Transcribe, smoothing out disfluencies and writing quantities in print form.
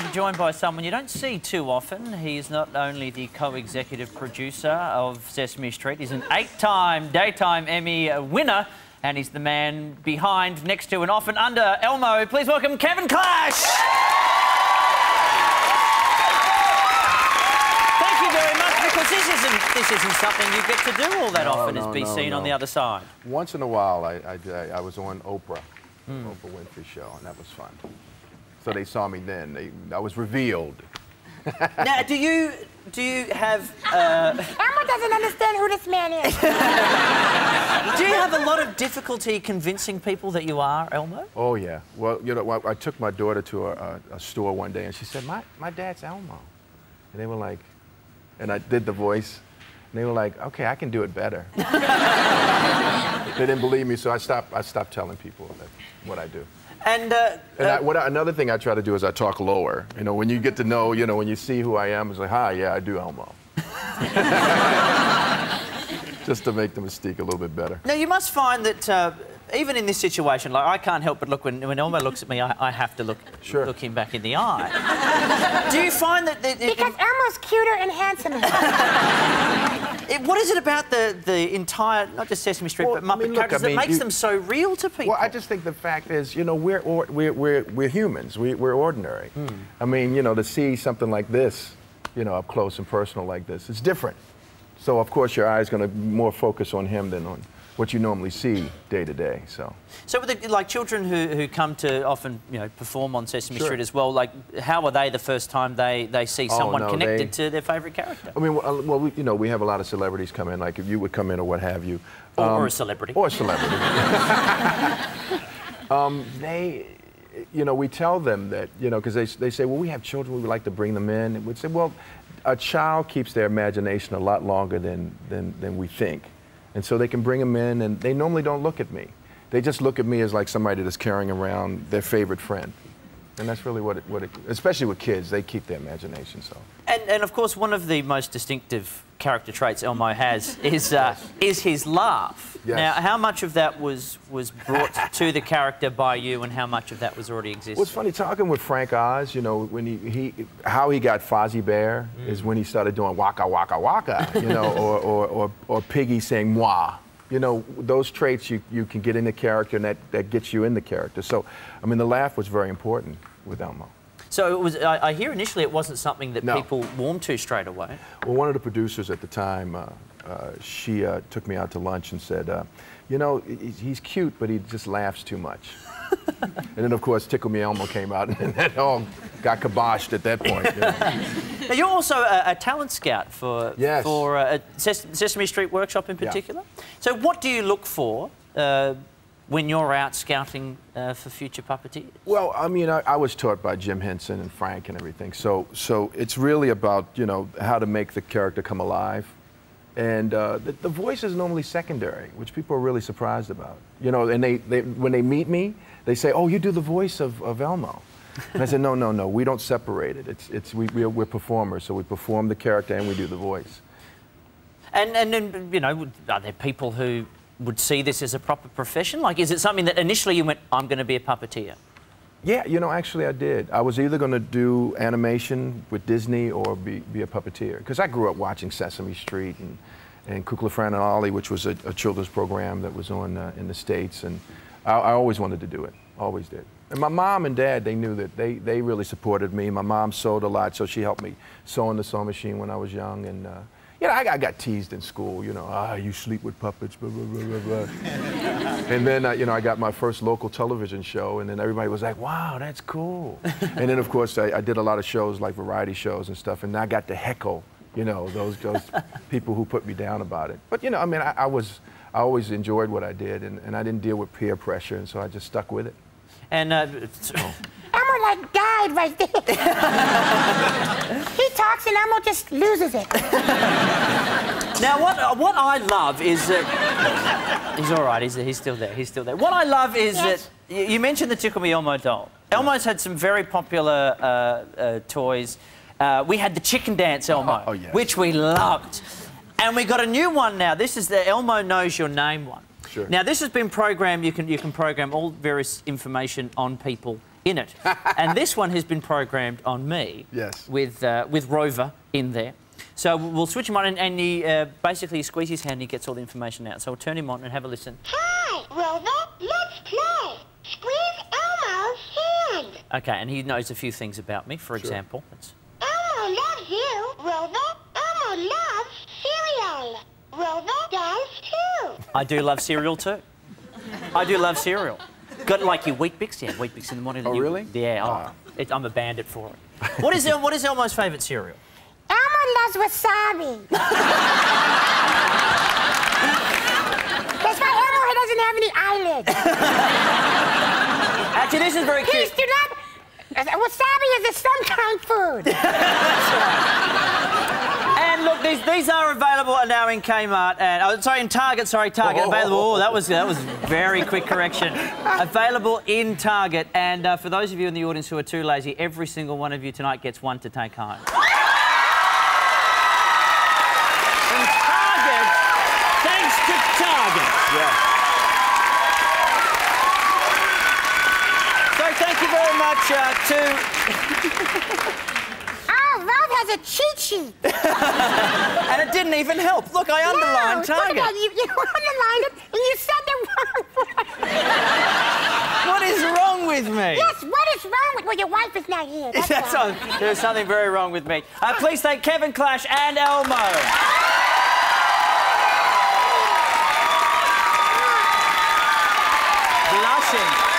we're joined by someone you don't see too often. He is not only the co-executive producer of Sesame Street, he's an 8-time Daytime Emmy winner, and he's the man behind, next to and often under Elmo. Please welcome Kevin Clash! Thank you very much, because this isn't something you get to do all that often, is be seen on the other side. Once in a while, I was on Oprah, Oprah Winfrey Show, and that was fun. So they saw me then. I was revealed. Now, do you have... Elmo doesn't understand who this man is. Do you have a lot of difficulty convincing people that you are Elmo? Oh, yeah. Well, you know, I took my daughter to a store one day, and she said, my dad's Elmo. And they were like... And I did the voice, and they were like, okay, I can do it better. They didn't believe me, so I stopped telling people what I do. And, another thing I try to do is I talk lower. You know, when you get to know, you know, when you see who I am, it's like, hi, yeah, I do Elmo. Just to make the mystique a little bit better. Now, you must find that even in this situation, like, I can't help but look, when Elmo looks at me, I have to look him back in the eye. Do you find that... Because Elmo's cuter and handsomer. What is it about the entire, not just Sesame Street, but Muppet characters that makes them so real to people? Well, I just think the fact is, you know, we're humans. We're ordinary. I mean, you know, to see something like this, you know, up close and personal like this, it's different. So, of course, your eye is going to more focus on him than on what you normally see day to day. So with like children who come to often, you know, perform on Sesame Street as well, like, how are they the first time they see someone connected to their favourite character? I mean, well, you know, we have a lot of celebrities come in, like if you would come in or what have you. Or a celebrity. Or a celebrity. You know, we tell them that, you know, because they say, well, we have children, we would like to bring them in. And we'd say, well, a child keeps their imagination a lot longer than we think. And so they can bring them in, and they normally don't look at me. They just look at me as like somebody that's carrying around their favorite friend. And that's really what it especially with kids, they keep their imagination, so. And of course, one of the most distinctive character traits Elmo has is his laugh. Yes. Now, how much of that was brought to the character by you, and how much of that was already existing? Well, it's funny, talking with Frank Oz, you know, when how he got Fozzie Bear is when he started doing waka waka waka, you know, or Piggy saying moi. You know, those traits you can get in the character, and that gets you in the character. So, I mean, the laugh was very important with Elmo. So it was, I hear initially it wasn't something that people warmed to straight away. Well, one of the producers at the time, she took me out to lunch and said, you know, he's cute, but he just laughs too much. And then, of course, Tickle Me Elmo came out, and that all got kiboshed at that point. You know. Now, you're also a talent scout for Sesame Street Workshop in particular. Yeah. So what do you look for when you're out scouting for future puppeteers? Well, I mean, I was taught by Jim Henson and Frank and everything. So it's really about, you know, how to make the character come alive. And the voice is normally secondary, which people are really surprised about. You know, and when they meet me, they say, oh, you do the voice of Elmo. And I said, no, we don't separate it. We're performers, so we perform the character and we do the voice. And then, you know, are there people who would see this as a proper profession? Like, is it something that initially you went, I'm going to be a puppeteer? Yeah, you know, actually I did. I was either going to do animation with Disney or be a puppeteer. Because I grew up watching Sesame Street and Kukla, Fran, and Ollie, which was a children's program that was on in the States. And I always wanted to do it, always did. And my mom and dad, they knew that they really supported me. My mom sewed a lot, so she helped me sew on the sewing machine when I was young. And you know, I got teased in school, you know, you sleep with puppets, blah, blah, blah, blah, blah. And then, you know, I got my first local television show, and then everybody was like, wow, that's cool. And then, of course, I did a lot of shows, like variety shows and stuff, and I got to heckle, you know, those people who put me down about it. But, you know, I mean, I always enjoyed what I did, and I didn't deal with peer pressure, and so I just stuck with it. And Elmo, like, died right there. He talks and Elmo just loses it. Now, what I love is that... He's all right, he's still there, he's still there. What I love is that... You mentioned the Tickle Me Elmo doll. Elmo's had some very popular toys. We had the Chicken Dance Elmo, which we loved. And we got a new one now. This is the Elmo Knows Your Name one. Sure. Now, this has been programmed. You can program all various information on people in it. And this one has been programmed on me. Yes. With Rover in there. So we'll switch him on, and he basically squeeze his hand and he gets all the information out. So we'll turn him on and have a listen. Hi, Rover. Let's play. Squeeze Elmo's hand. OK, and he knows a few things about me, for example. Elmo loves you, Rover. Elmo loves cereal. Rover does too. I do love cereal too. I do love cereal. Got like your Wheat Bix? Yeah, Wheat Bix in the morning. Oh, really? Yeah, I'm a bandit for it. What is Elmo's favourite cereal? Elmo loves wasabi. That's why Elmo doesn't have any eyelids. Actually, this is very cute. Please do not... Wasabi is a some-kind food. And look, these are available now in Kmart and in Target. Sorry, Target. Available. Oh, that was very quick correction. Available in Target. And for those of you in the audience who are too lazy, every single one of you tonight gets one to take home. In Target, thanks to Target. Yeah. So thank you very much to. Rove has a cheat sheet. And it didn't even help. Look, I underlined Target. Look at that. You underlined it and you said the wrong word. What is wrong with me? Yes, what is wrong with... Well, your wife is not here. That's all. There's something very wrong with me. Please thank Kevin Clash and Elmo. Blushing.